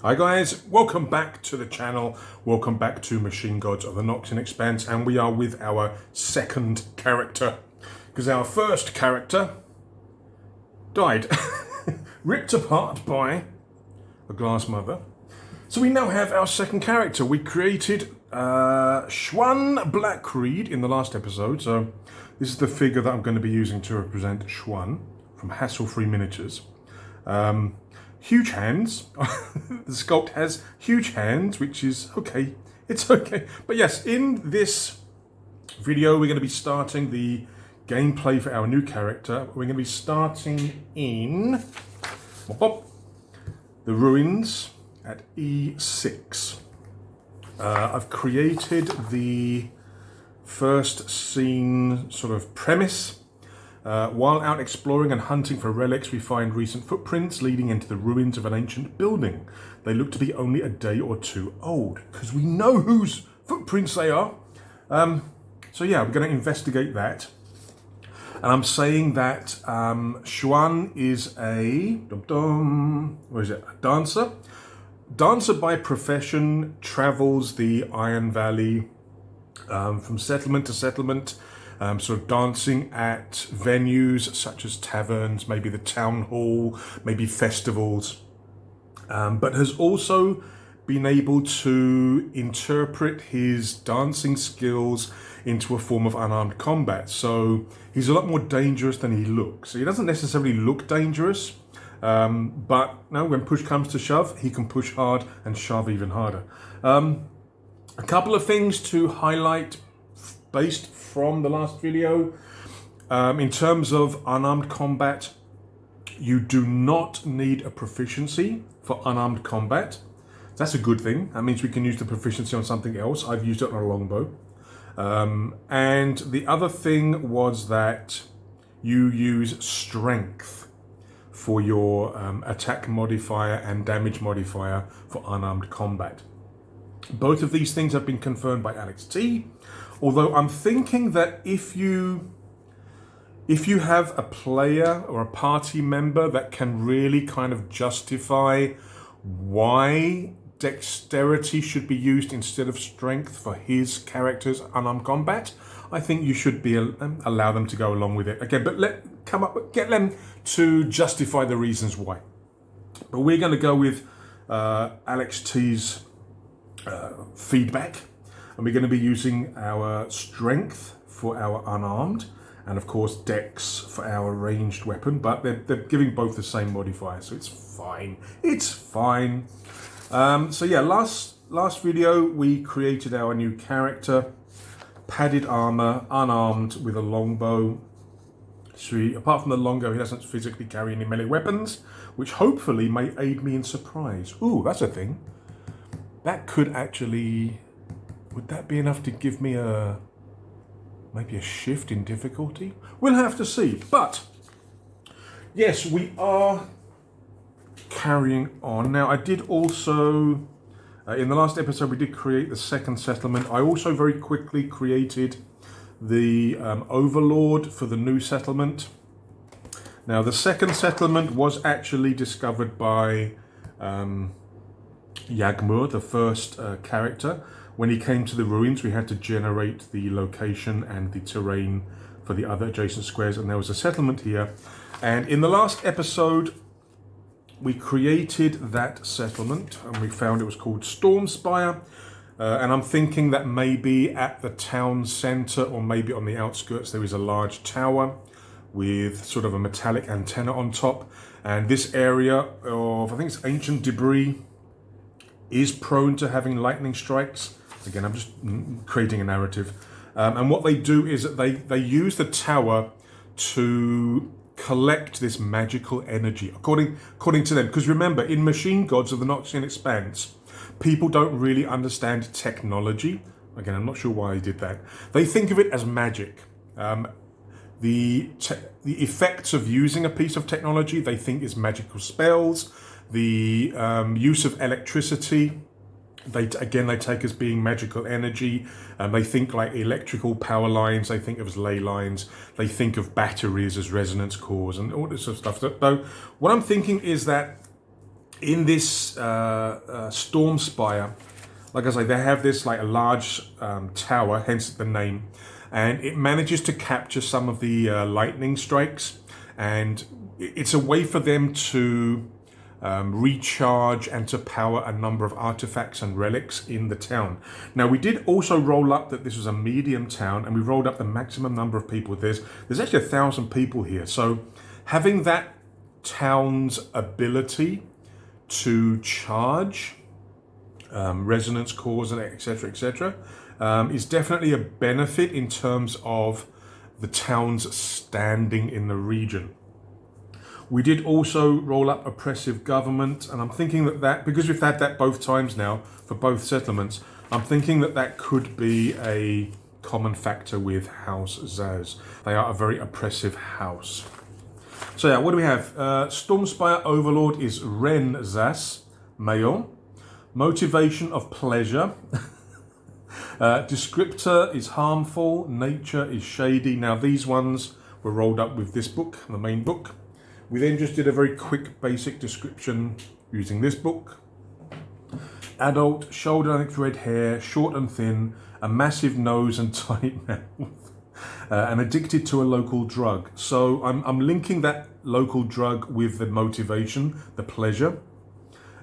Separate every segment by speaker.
Speaker 1: Hi guys, welcome back to the channel, welcome back to Machine Gods of the NOXIAN Expanse, and we are with our second character, because our first character died, ripped apart by a glass mother. So we now have our second character. We created Xuan Blackreed in the last episode, so this is the figure that I'm going to be using to represent Xuan from Hassle-Free Miniatures. Huge hands. The sculpt has huge hands, which is okay. It's okay. But yes, in this video, we're going to be starting the gameplay for our new character. We're going to be starting in the ruins at E6. I've created the first scene sort of premise. While out exploring and hunting for relics, we find recent footprints leading into the ruins of an ancient building. They look to be only a day or two old, because we know whose footprints they are. So yeah, we're going to investigate that. And I'm saying that Xuan is a dancer. Dancer by profession, travels the Iron Valley from settlement to settlement. Sort of dancing at venues such as taverns, maybe the town hall, maybe festivals, but has also been able to interpret his dancing skills into a form of unarmed combat. So he's a lot more dangerous than he looks. He doesn't necessarily look dangerous, but no, when push comes to shove, he can push hard and shove even harder. A couple of things to highlight based from the last video. In terms of unarmed combat, you do not need a proficiency for unarmed combat. That's a good thing. That means we can use the proficiency on something else. I've used it on a longbow. And the other thing was that you use strength for your attack modifier and damage modifier for unarmed combat. Both of these things have been confirmed by Alex T. Although I'm thinking that if you have a player or a party member that can really kind of justify why dexterity should be used instead of strength for his character's unarmed combat, I think you should be allow them to go along with it. Okay, but get them to justify the reasons why. But we're going to go with Alex T's feedback. And we're going to be using our strength for our unarmed, and of course dex for our ranged weapon, but they're giving both the same modifier, so it's fine. It's fine. So yeah, last video we created our new character, padded armor, unarmed with a longbow. So apart from the longbow, he doesn't physically carry any melee weapons, which hopefully may aid me in surprise. Ooh, that's a thing. That could actually... Would that be enough to give me maybe a shift in difficulty? We'll have to see. But yes, we are carrying on. Now, I did also, in the last episode, we did create the second settlement. I also very quickly created the Overlord for the new settlement. Now, the second settlement was actually discovered by Yagmur, the first character. When he came to the ruins, we had to generate the location and the terrain for the other adjacent squares, and there was a settlement here. And in the last episode, we created that settlement, and we found it was called Stormspire. And I'm thinking that maybe at the town centre, or maybe on the outskirts, there is a large tower with sort of a metallic antenna on top. And this area of, I think it's ancient debris, is prone to having lightning strikes. Again, I'm just creating a narrative. And what they do is that they use the tower to collect this magical energy, according to them. Because remember, in Machine Gods of the NOXIAN Expanse, people don't really understand technology. Again, I'm not sure why I did that. They think of it as magic. The effects of using a piece of technology, they think is magical spells. The use of electricity, they take as being magical energy. They think like electrical power lines, they think of as ley lines. They think of batteries as resonance cores and all this sort of stuff. So what I'm thinking is that in this Stormspire, like I say, they have this like a large tower, hence the name, and it manages to capture some of the lightning strikes, and it's a way for them to recharge and to power a number of artifacts and relics in the town. Now, we did also roll up that this was a medium town, and we rolled up the maximum number of people. There's actually 1,000 people here, so having that town's ability to charge resonance cores and etc. Is definitely a benefit in terms of the town's standing in the region. We did also roll up oppressive government, and I'm thinking that because we've had that both times now for both settlements, I'm thinking that could be a common factor with House Zaz. They are a very oppressive house. So yeah, what do we have? Stormspire Overlord is Ren Zas, male. Motivation of pleasure. Descriptor is harmful. Nature is shady. Now these ones were rolled up with this book, the main book. We then just did a very quick basic description using this book. Adult, shoulder-length red hair, short and thin, a massive nose and tight mouth, and addicted to a local drug. So I'm linking that local drug with the motivation, the pleasure.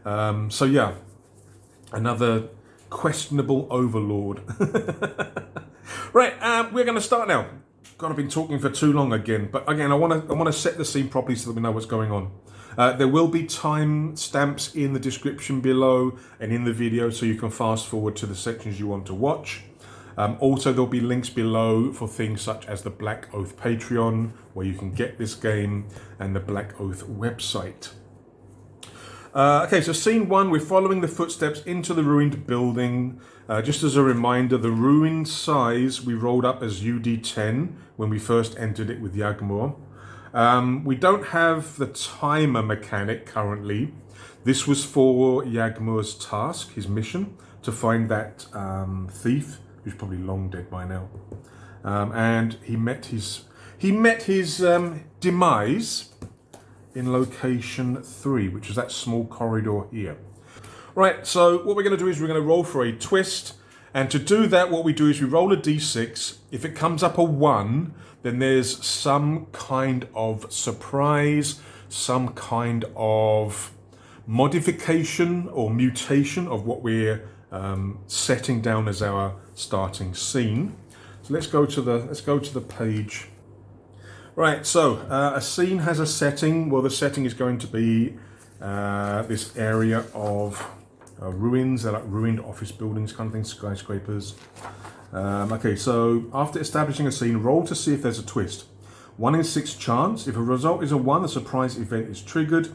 Speaker 1: So yeah, another questionable overlord. Right, we're going to start now. God, I've been talking for too long again, but again, I want to set the scene properly so that we know what's going on. There will be time stamps in the description below and in the video, so you can fast forward to the sections you want to watch. Also, there'll be links below for things such as the Blackoath Patreon, where you can get this game, and the Blackoath website. Okay, so scene one, we're following the footsteps into the ruined building. Just as a reminder, the ruined size we rolled up as UD10 when we first entered it with Yagmur. We don't have the timer mechanic currently. This was for Yagmur's task, his mission, to find that thief, who's probably long dead by now. And he met his demise in location 3, which is that small corridor here. Right, so what we're going to do is we're going to roll for a twist, and to do that, what we do is we roll a d6. If it comes up a 1, then there's some kind of surprise, some kind of modification or mutation of what we're setting down as our starting scene. So let's go to the page. Right, so a scene has a setting. Well, the setting is going to be this area of ruins. They're like ruined office buildings, kind of thing, skyscrapers. Okay, so after establishing a scene, roll to see if there's a twist. 1 in 6 chance. If a result is a 1, the surprise event is triggered.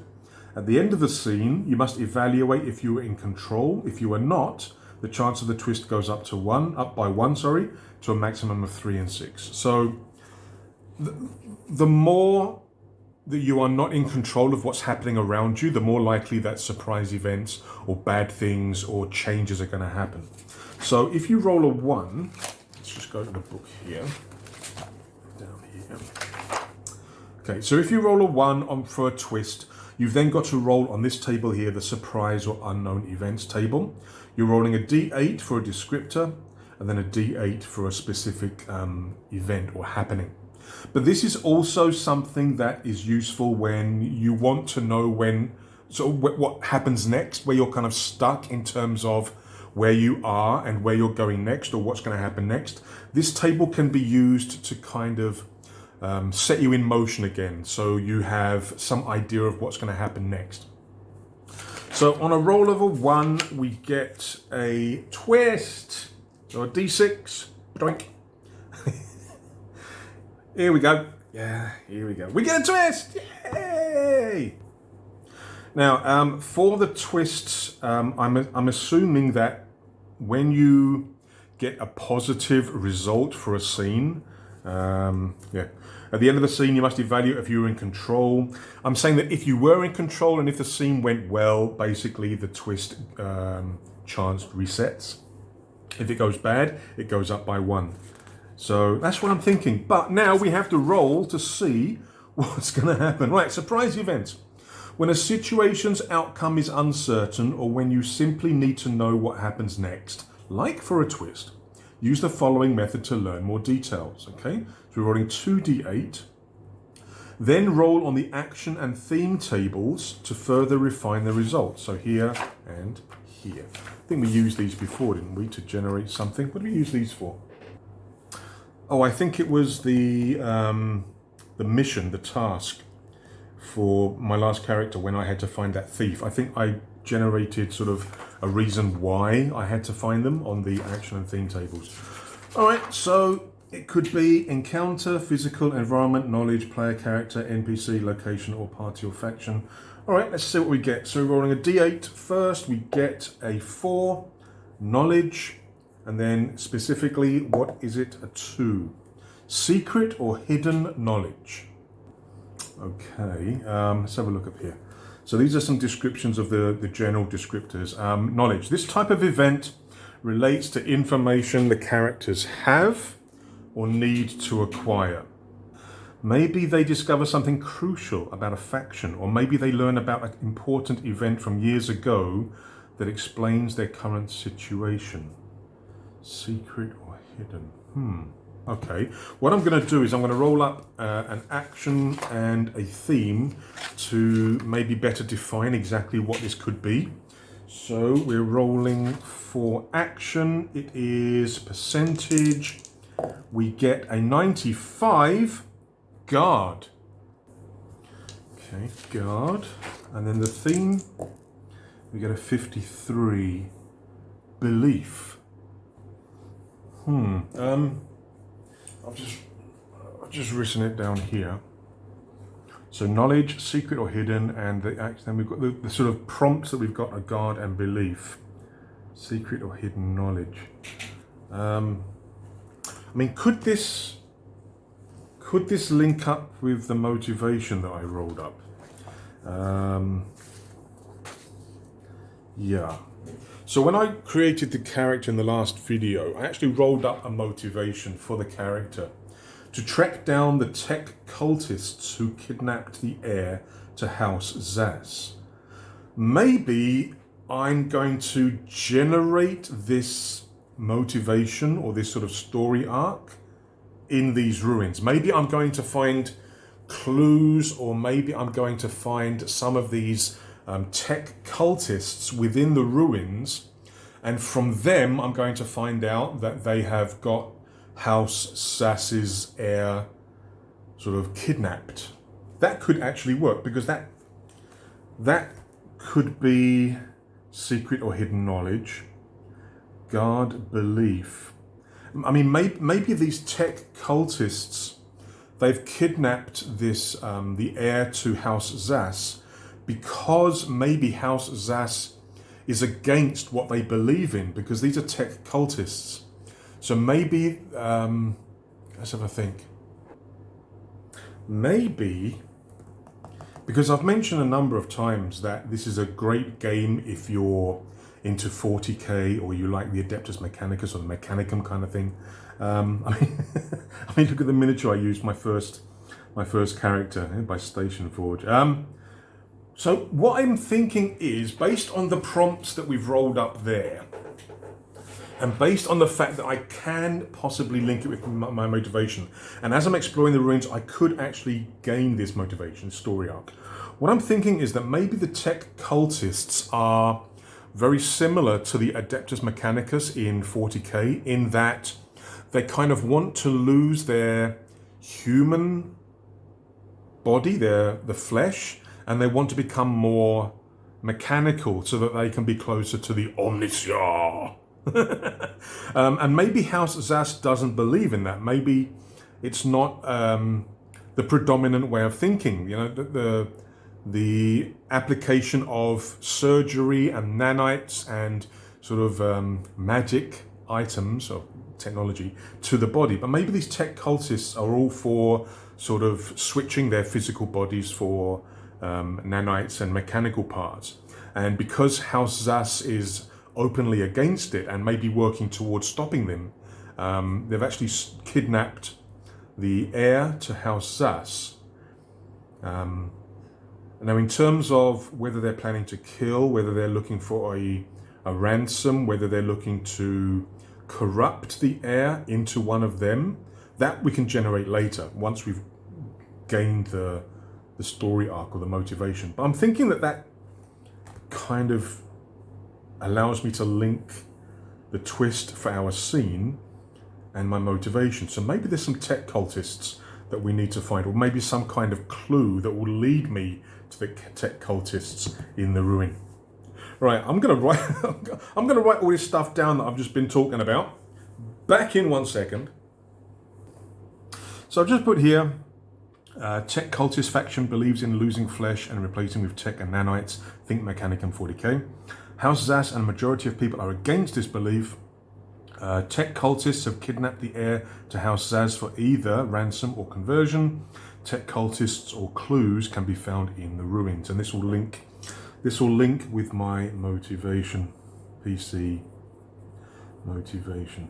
Speaker 1: At the end of the scene, you must evaluate if you are in control. If you are not, the chance of the twist goes up by 1, to a maximum of 3 in 6. So the more that you are not in control of what's happening around you, the more likely that surprise events or bad things or changes are going to happen. So if you roll a 1, let's just go to the book here, down here. Okay, so if you roll a 1 for a twist, you've then got to roll on this table here, the surprise or unknown events table. You're rolling a d8 for a descriptor, and then a d8 for a specific event or happening. But this is also something that is useful when you want to know what happens next, where you're kind of stuck in terms of where you are and where you're going next, or what's going to happen next. This table can be used to kind of set you in motion again, so you have some idea of what's going to happen next. So on a roll of a 1, we get a twist, so a d6, doink. Here we go. Yeah, here we go. We get a twist! Yay! Now, for the twists, I'm assuming that when you get a positive result for a scene, at the end of the scene, you must evaluate if you were in control. I'm saying that if you were in control and if the scene went well, basically the twist chance resets. If it goes bad, it goes up by 1. So that's what I'm thinking. But now we have to roll to see what's going to happen. Right, surprise events. When a situation's outcome is uncertain or when you simply need to know what happens next, like for a twist, use the following method to learn more details. Okay, so we're rolling 2d8. Then roll on the action and theme tables to further refine the results. So here and here. I think we used these before, didn't we, to generate something? What did we use these for? Oh, I think it was the mission, the task for my last character when I had to find that thief. I think I generated sort of a reason why I had to find them on the action and theme tables. All right, so it could be encounter, physical, environment, knowledge, player character, NPC, location, or party or faction. All right, let's see what we get. So rolling a d8 first, we get a 4, knowledge, and then specifically, what is it? A 2. Secret or hidden knowledge. Okay, let's have a look up here. So these are some descriptions of the general descriptors. Knowledge. This type of event relates to information the characters have or need to acquire. Maybe they discover something crucial about a faction, or maybe they learn about an important event from years ago that explains their current situation. Secret or hidden? Okay, what I'm going to do is I'm going to roll up an action and a theme to maybe better define exactly what this could be. So we're rolling for action. It is percentage. We get a 95, guard. Okay, guard. And then the theme, we get a 53, belief. I've just written it down here. So knowledge, secret or hidden, and then we've got the sort of prompts that we've got are guard and belief. Secret or hidden knowledge. I mean, could this link up with the motivation that I rolled up? Yeah. So when I created the character in the last video, I actually rolled up a motivation for the character to track down the tech cultists who kidnapped the heir to House Zas. Maybe I'm going to generate this motivation or this sort of story arc in these ruins. Maybe I'm going to find clues, or maybe I'm going to find some of these tech cultists within the ruins, and from them I'm going to find out that they have got House Zas's heir sort of kidnapped. That could actually work, because that could be secret or hidden knowledge, guard, belief. I mean, maybe these tech cultists, they've kidnapped this the heir to House Zas because maybe House Zas is against what they believe in, because these are tech cultists. So maybe, let's have a think. Maybe, because I've mentioned a number of times that this is a great game if you're into 40k or you like the Adeptus Mechanicus or the Mechanicum kind of thing. I mean, look at the miniature I used, my first character by Station Forge. So what I'm thinking is, based on the prompts that we've rolled up there, and based on the fact that I can possibly link it with my motivation, and as I'm exploring the ruins, I could actually gain this motivation story arc. What I'm thinking is that maybe the tech cultists are very similar to the Adeptus Mechanicus in 40k, in that they kind of want to lose their human body, the flesh, and they want to become more mechanical so that they can be closer to the Omnicia. And maybe House Zas doesn't believe in that. Maybe it's not the predominant way of thinking. You know, the application of surgery and nanites and sort of magic items or technology to the body. But maybe these tech cultists are all for sort of switching their physical bodies for nanites and mechanical parts. And because House Zas is openly against it and maybe working towards stopping them, they've actually kidnapped the heir to House Zas. Now, in terms of whether they're planning to kill, whether they're looking for a ransom, whether they're looking to corrupt the heir into one of them, that we can generate later once we've gained the story arc or the motivation. But I'm thinking that kind of allows me to link the twist for our scene and my motivation. So maybe there's some tech cultists that we need to find, or maybe some kind of clue that will lead me to the tech cultists in the ruin. Right, I'm gonna write all this stuff down that I've just been talking about. Back in 1 second. So I've just put here, tech cultist faction believes in losing flesh and replacing with tech and nanites. Think Mechanicum 40k. House Zas and a majority of people are against this belief. Tech cultists have kidnapped the heir to House Zaz for either ransom or conversion. Tech cultists or clues can be found in the ruins, and this will link with my motivation, PC motivation.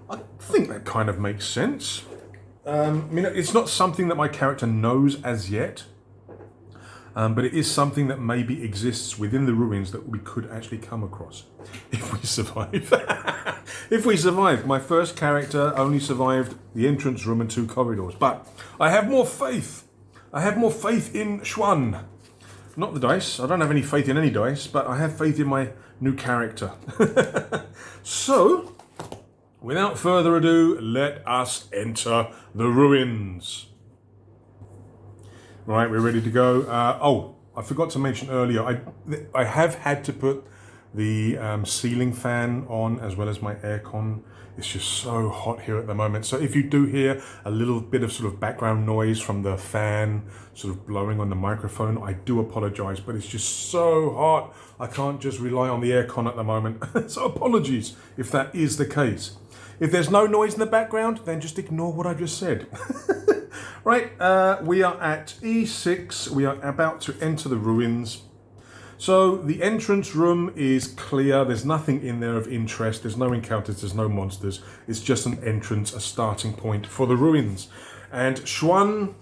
Speaker 1: I think that kind of makes sense. I mean, it's not something that my character knows as yet. But it is something that maybe exists within the ruins that we could actually come across if we survive. If we survive. My first character only survived the entrance room and 2 corridors. But I have more faith. I have more faith in Xuan. Not the dice. I don't have any faith in any dice, but I have faith in my new character. So, without further ado, let us enter the ruins. Right, we're ready to go. Oh, I forgot to mention earlier, I have had to put the ceiling fan on as well as my aircon. It's just so hot here at the moment. So if you do hear a little bit of sort of background noise from the fan sort of blowing on the microphone, I do apologize, but it's just so hot. I can't just rely on the aircon at the moment. So apologies if that is the case. If there's no noise in the background, then just ignore what I just said. Right, we are at E6. We are about to enter the ruins. So the entrance room is clear. There's nothing in there of interest. There's no encounters. There's no monsters. It's just an entrance, a starting point for the ruins. And Xuan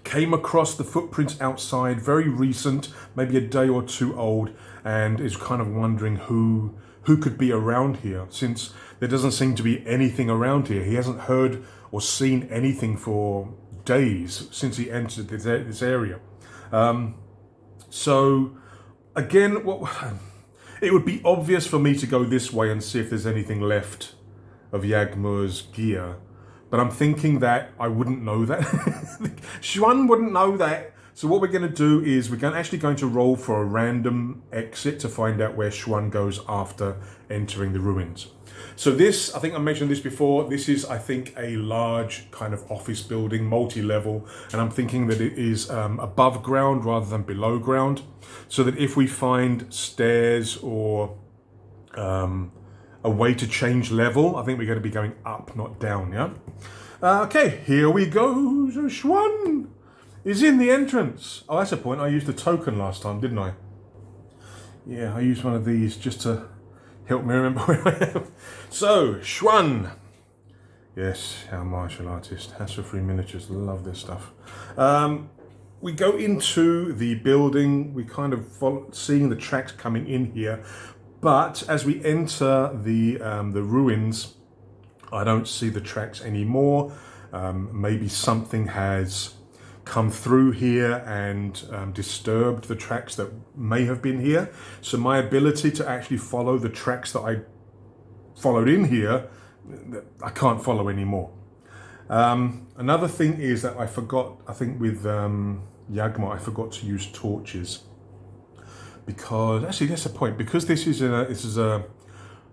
Speaker 1: came across the footprints outside, very recent, maybe a day or 2 old, and is kind of wondering who could be around here, since there doesn't seem to be anything around here. He hasn't heard or seen anything for days since he entered this area. So again, it would be obvious for me to go this way and see if there's anything left of Yagmur's gear, but I'm thinking that I wouldn't know that. Xuan wouldn't know that. So what we're going to do is we're actually going to roll for a random exit to find out where Xuan goes after entering the ruins. So this, I think I mentioned this before, this is, I think, a large kind of office building, multi-level, and I'm thinking that it is above ground rather than below ground, so that if we find stairs or a way to change level, I think we're going to be going up, not down, yeah? Okay, here we go. So Xuan is in the entrance. Oh, that's a point. I used a token last time, didn't I? Yeah, I used one of these just to help me remember where I am. So, Xuan. Yes, our martial artist. Hassle-free miniatures. Love this stuff. We go into the building. We kind of seeing the tracks coming in here. But as we enter the ruins, I don't see the tracks anymore. Maybe something has come through here and disturbed the tracks that may have been here. So my ability to actually follow the tracks that I followed in here, I can't follow anymore. Another thing is that I forgot, I think with Yagmur, I forgot to use torches. Because, actually that's the point, because this is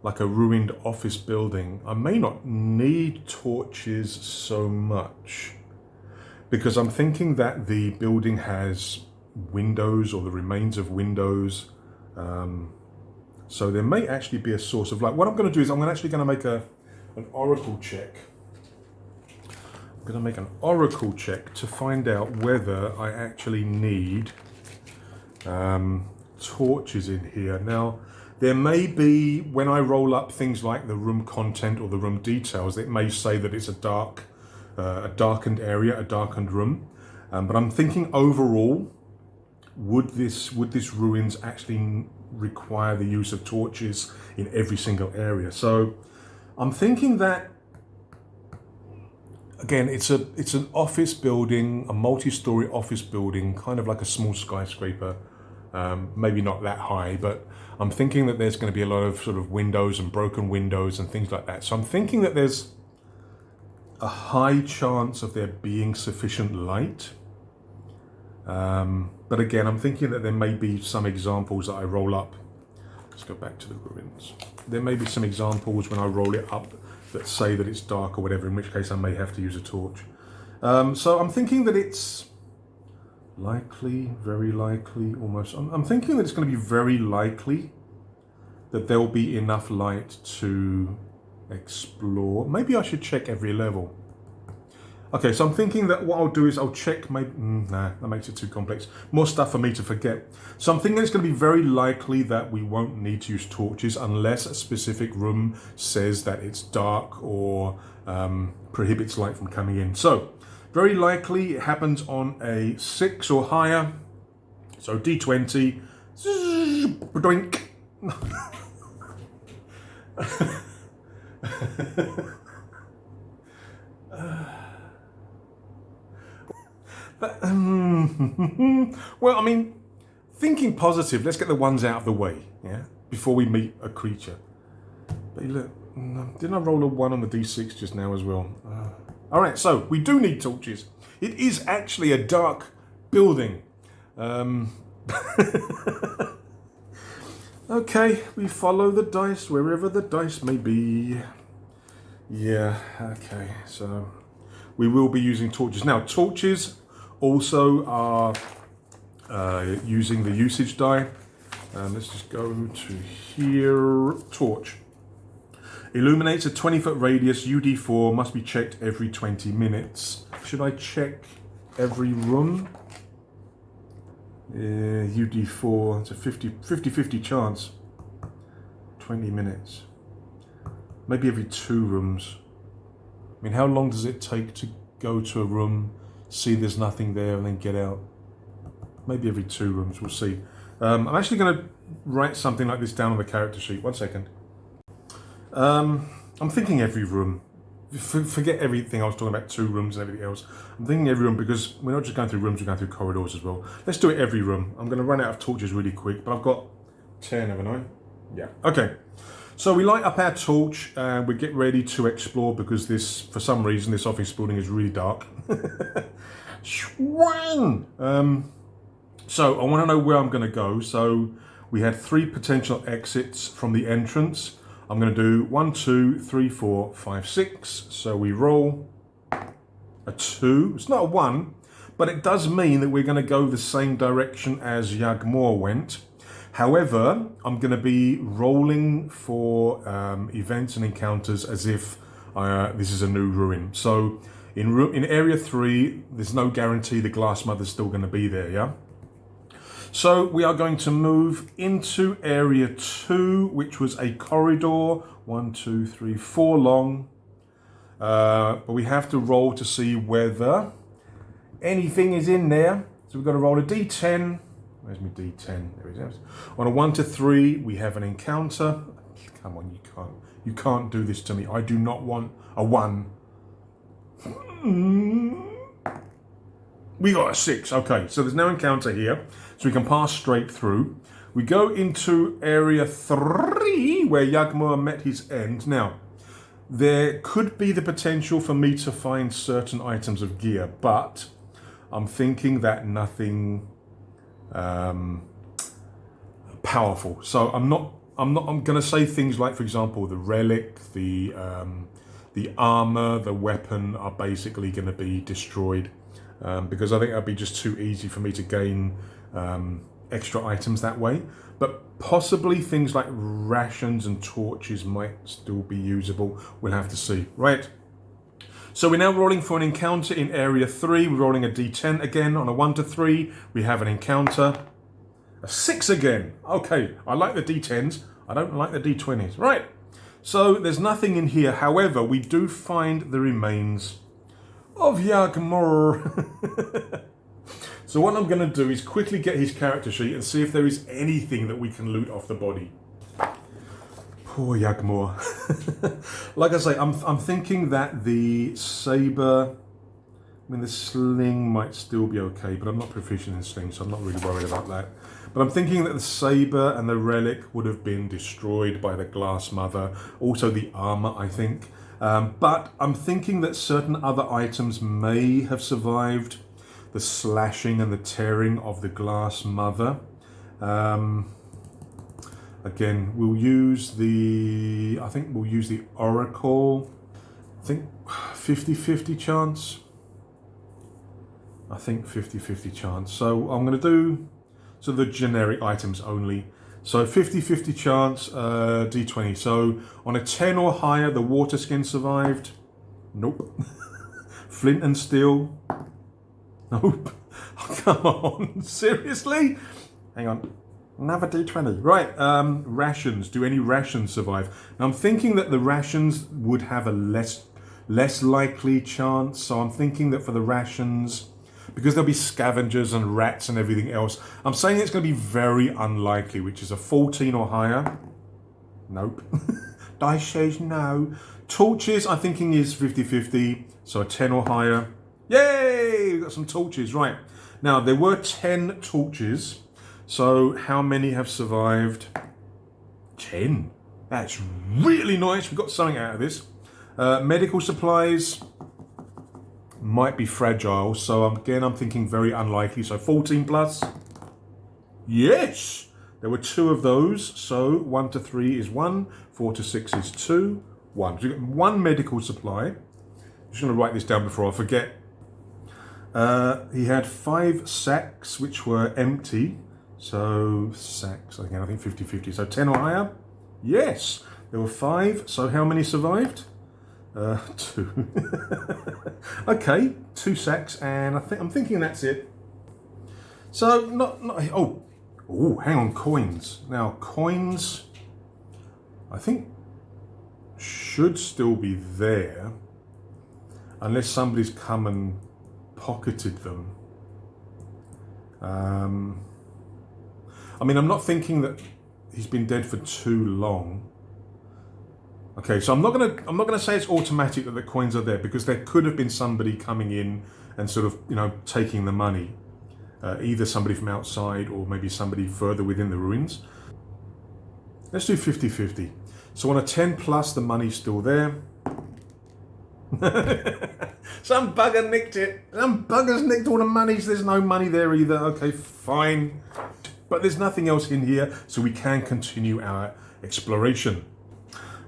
Speaker 1: like a ruined office building, I may not need torches so much. Because I'm thinking that the building has windows or the remains of windows. So there may actually be a source of light. What I'm going to do is I'm actually going to make an oracle check. I'm going to make an oracle check to find out whether I actually need torches in here. Now, there may be, when I roll up things like the room content or the room details, it may say that it's a darkened area, a darkened room. But I'm thinking overall, would this ruins actually require the use of torches in every single area? So I'm thinking that, again, it's an office building, a multi-story office building, kind of like a small skyscraper, maybe not that high, but I'm thinking that there's going to be a lot of sort of windows and broken windows and things like that. So I'm thinking that there's a high chance of there being sufficient light. But again, I'm thinking that there may be some examples that I roll up. Let's go back to the ruins. There may be some examples when I roll it up that say that it's dark or whatever, in which case I may have to use a torch. So I'm thinking that it's likely, very likely, almost. I'm thinking that it's going to be very likely that there will be enough light to explore. Maybe I should check every level. Okay, so I'm thinking that what I'll do is I'll check, maybe, nah, that makes it too complex. More stuff for me to forget. So I'm thinking it's going to be very likely that we won't need to use torches unless a specific room says that it's dark or prohibits light from coming in. So, very likely it happens on a 6 or higher. So D20. Doink. Well, I mean, thinking positive, let's get the ones out of the way, yeah, before we meet a creature. But look, didn't I roll a 1 on the D6 just now as well? All right, so we do need torches. It is actually a dark building. Okay, we follow the dice wherever the dice may be. Yeah, okay, so we will be using torches. Now, torches also are using the usage die. Let's just go to here. Torch. Illuminates a 20-foot radius, UD4, must be checked every 20 minutes. Should I check every room? UD4, it's a 50-50 chance. 20 minutes. Maybe every 2 rooms. I mean, how long does it take to go to a room, see there's nothing there, and then get out? Maybe every 2 rooms, we'll see. I'm actually going to write something like this down on the character sheet. 1 second. I'm thinking every room. Forget everything I was talking about, 2 rooms and everything else. I'm thinking every room because we're not just going through rooms, we're going through corridors as well. Let's do it every room. I'm going to run out of torches really quick, but I've got 10, haven't I? Yeah. Okay. So we light up our torch and we get ready to explore because this, for some reason, this office building is really dark. Xuan! So I want to know where I'm going to go. So we had 3 potential exits from the entrance. I'm going to do 1, 2, 3, 4, 5, 6. So we roll a 2. It's not a 1, but it does mean that we're going to go the same direction as Yagmur went. However, I'm going to be rolling for events and encounters as if this is a new ruin. So in area 3, there's no guarantee the Glass Mother's still going to be there, yeah? So we are going to move into area 2, which was a corridor, 1, 2, 3, 4 long. But we have to roll to see whether anything is in there. So we've got to roll a D10. Where's my D10? There it is. On a 1 to 3, we have an encounter. Come on, you can't do this to me. I do not want a 1. We got a 6. Okay, so there's no encounter here. So we can pass straight through. We go into area 3, where Yagmur met his end. Now, there could be the potential for me to find certain items of gear, but I'm thinking that nothing powerful. So I'm going to say things like, for example, the relic, the armor, the weapon are basically going to be destroyed. Because I think that'd be just too easy for me to gain extra items that way. But possibly things like rations and torches might still be usable. We'll have to see. Right. So we're now rolling for an encounter in area 3. We're rolling a D10 again. On a 1 to 3, we have an encounter. A 6 again. Okay, I like the D10s. I don't like the D20s. Right. So there's nothing in here. However, we do find the remains of Yagmur. So what I'm going to do is quickly get his character sheet and see if there is anything that we can loot off the body. Poor Yagmur. Like I say, I'm thinking that the saber, I mean the sling might still be okay, but I'm not proficient in sling, so I'm not really worried about that. But I'm thinking that the saber and the relic would have been destroyed by the Glass Mother. Also the armor, I think. But I'm thinking that certain other items may have survived the slashing and the tearing of the Glass Mother. Again, we'll use the, I think we'll use the Oracle. I think 50-50 chance. I think 50-50 chance. So I'm going to do the generic items only. So 50-50 chance, D20. So on a 10 or higher, the water skin survived. Nope. Flint and steel. Nope. Oh, come on. Seriously? Hang on. Another D20. Right. Rations. Do any rations survive? Now I'm thinking that the rations would have a less likely chance. So I'm thinking that for the rations, because there'll be scavengers and rats and everything else, I'm saying it's going to be very unlikely, which is a 14 or higher. Nope. Dice says no. Torches, I'm thinking is 50-50, so a 10 or higher. Yay! We've got some torches, right. Now, there were 10 torches, so how many have survived? 10. That's really nice. We got something out of this. Medical supplies might be fragile, so again I'm thinking very unlikely, so 14 plus. Yes, there were 2 of those, so 1 to 3 is 1, 4 to 6 is 2, 1. So we've got 1 medical supply. I'm just going to write this down before I forget. He had 5 sacks which were empty, so sacks again I think 50-50, so 10 or higher. Yes, there were 5, so how many survived? 2. Okay, 2 sacks, and I'm thinking that's it. So not oh, hang on, coins. Now coins, I think should still be there, unless somebody's come and pocketed them. I mean, I'm not thinking that he's been dead for too long. Okay, so I'm not gonna say it's automatic that the coins are there, because there could have been somebody coming in and sort of, you know, taking the money. Either somebody from outside or maybe somebody further within the ruins. Let's do 50-50. So on a 10 plus, the money's still there. Some bugger nicked it. Some buggers nicked all the money, so there's no money there either. Okay, fine. But there's nothing else in here, so we can continue our exploration.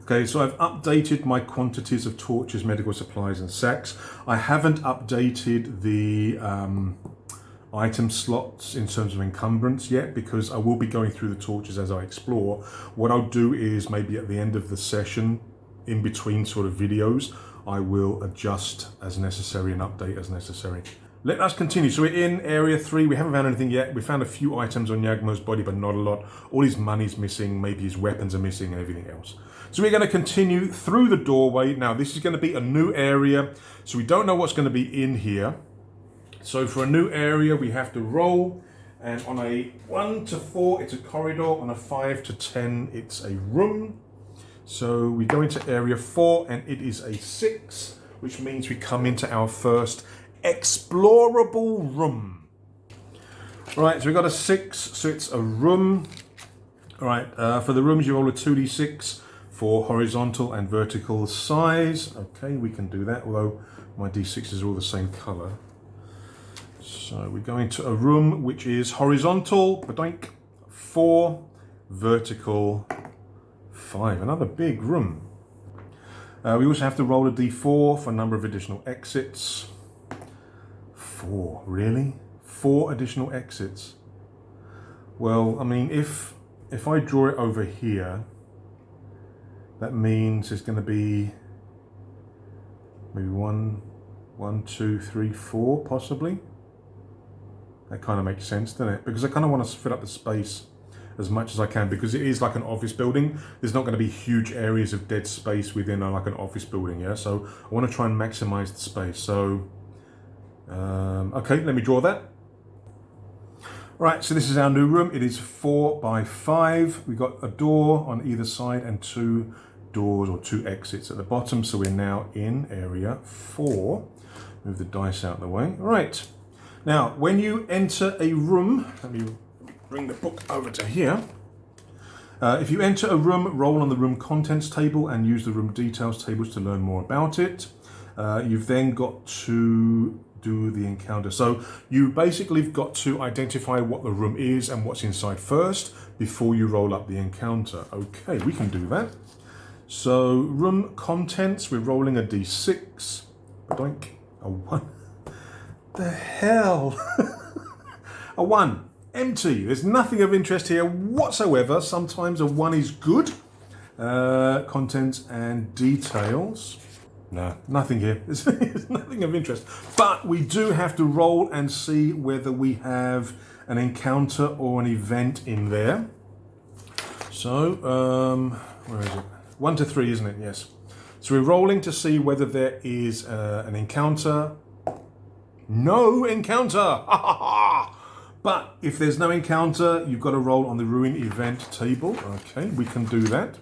Speaker 1: Okay, so I've updated my quantities of torches, medical supplies and sacks. I haven't updated the item slots in terms of encumbrance yet, because I will be going through the torches as I explore. What I'll do is maybe at the end of the session, in between sort of videos, I will adjust as necessary and update as necessary. Let us continue. So we're in area 3. We haven't found anything yet. We found a few items on Yagmur's body, but not a lot. All his money's missing, maybe his weapons are missing and everything else. So we're going to continue through the doorway. Now this is going to be a new area, so we don't know what's going to be in here. So for a new area, we have to roll, and on a 1 to 4, it's a corridor. On a 5 to 10, it's a room. So we go into area 4, and it is a 6, which means we come into our first explorable room. Right, so we got a 6, so it's a room. All right, for the rooms, you roll a 2d6 for horizontal and vertical size. Okay, we can do that, although my d6s are all the same color. So we're going to a room which is horizontal, badoink, 4, vertical, 5. Another big room. We also have to roll a d4 for a number of additional exits. 4, really? 4 additional exits? Well, I mean, if I draw it over here, that means it's going to be maybe 1, 2, 3, 4, possibly. That kind of makes sense, doesn't it? Because I kind of want to fill up the space as much as I can, because it is like an office building. There's not going to be huge areas of dead space within like an office building, yeah? So I want to try and maximize the space. So, okay, let me draw that. Right, so this is our new room. It is 4 by 5. We've got a door on either side and 2 doors or 2 exits at the bottom. So we're now in area 4. Move the dice out of the way. Right, now when you enter a room, let me bring the book over to here. If you enter a room, roll on the room contents table and use the room details tables to learn more about it. You've then got to do the encounter. So you basically have got to identify what the room is and what's inside first before you roll up the encounter. Okay, we can do that. So room contents, we're rolling a d6. Doink, a 1. The hell? A 1. Empty. There's nothing of interest here whatsoever. Sometimes a 1 is good. Contents and details. No, nothing here. There's nothing of interest. But we do have to roll and see whether we have an encounter or an event in there. So, where is it? 1 to 3, isn't it? Yes. So we're rolling to see whether there is an encounter. No encounter! But if there's no encounter, you've got to roll on the ruin event table. Okay, we can do that.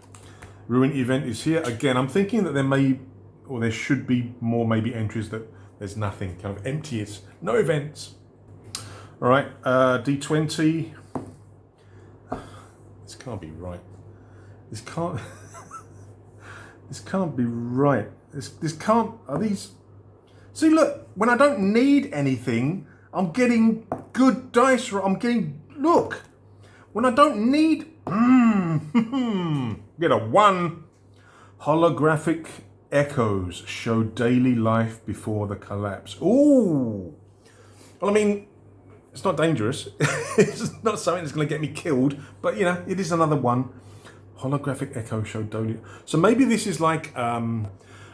Speaker 1: Ruin event is here. Again, I'm thinking that there may, or there should be more maybe entries that there's nothing, kind of empty. It's no events. All right, D20. This can't be right. This can't. This can't be right. This can't. Are these? See, look. When I don't need anything, I'm getting good dice. I'm getting. Look. When I don't need. Get a 1. Holographic echoes show daily life before the collapse. Ooh. Well, I mean, it's not dangerous. It's not something that's going to get me killed. But, you know, it is another 1. Holographic echo show daily. So maybe this is like a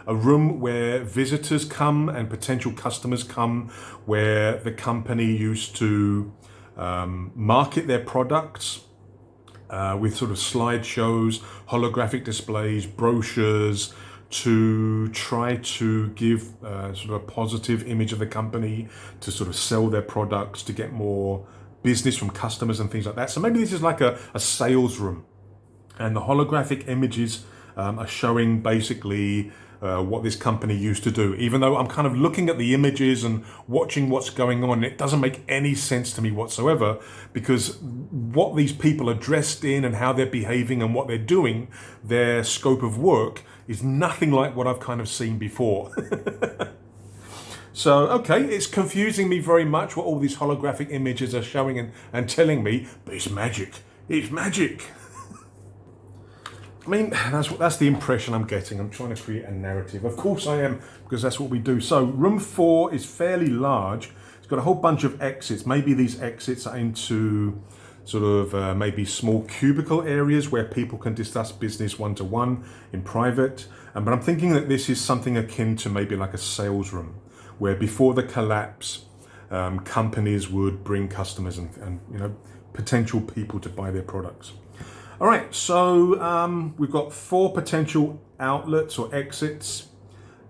Speaker 1: room where visitors come and potential customers come, where the company used to market their products with sort of slideshows, holographic displays, brochures, to try to give sort of a positive image of the company, to sort of sell their products, to get more business from customers and things like that. So maybe this is like a sales room, and the holographic images are showing basically what this company used to do. Even though I'm kind of looking at the images and watching what's going on, it doesn't make any sense to me whatsoever, because what these people are dressed in and how they're behaving and what they're doing, their scope of work, is nothing like what I've kind of seen before. So, okay, it's confusing me very much what all these holographic images are showing and telling me, but it's magic. It's magic. I mean, that's the impression I'm getting. I'm trying to create a narrative. Of course I am, because that's what we do. So room 4 is fairly large. It's got a whole bunch of exits. Maybe these exits are into sort of maybe small cubicle areas where people can discuss business one-to-one in private. But I'm thinking that this is something akin to maybe like a sales room, where before the collapse, companies would bring customers and you know, potential people to buy their products. All right, so we've got 4 potential outlets or exits,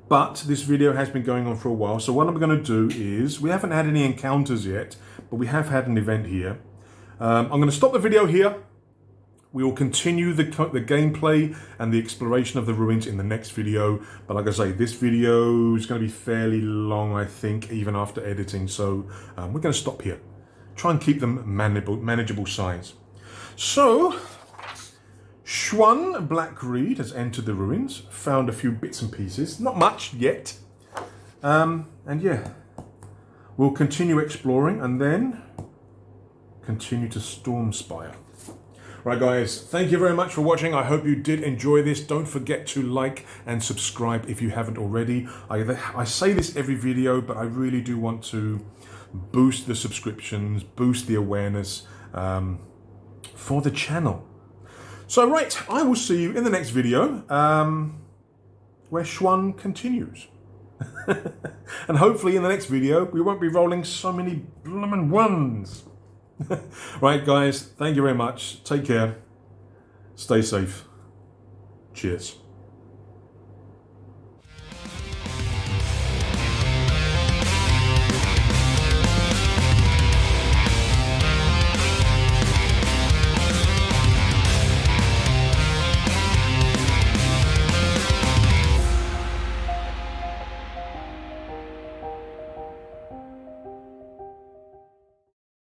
Speaker 1: but this video has been going on for a while. So what I'm going to do is, we haven't had any encounters yet, but we have had an event here. I'm going to stop the video here. We will continue the gameplay and the exploration of the ruins in the next video. But like I say, this video is going to be fairly long, I think, even after editing. So we're going to stop here. Try and keep them manageable size. So, Xuan Black Reed has entered the ruins, found a few bits and pieces, not much yet, and yeah, we'll continue exploring and then continue to Stormspire. Right guys, thank you very much for watching. I hope you did enjoy this. Don't forget to like and subscribe if you haven't already. I say this every video, but I really do want to boost the subscriptions, boost the awareness for the channel. So right, I will see you in the next video where Xuan continues. And hopefully in the next video, we won't be rolling so many bloomin' 1s. Right guys, thank you very much. Take care. Stay safe. Cheers.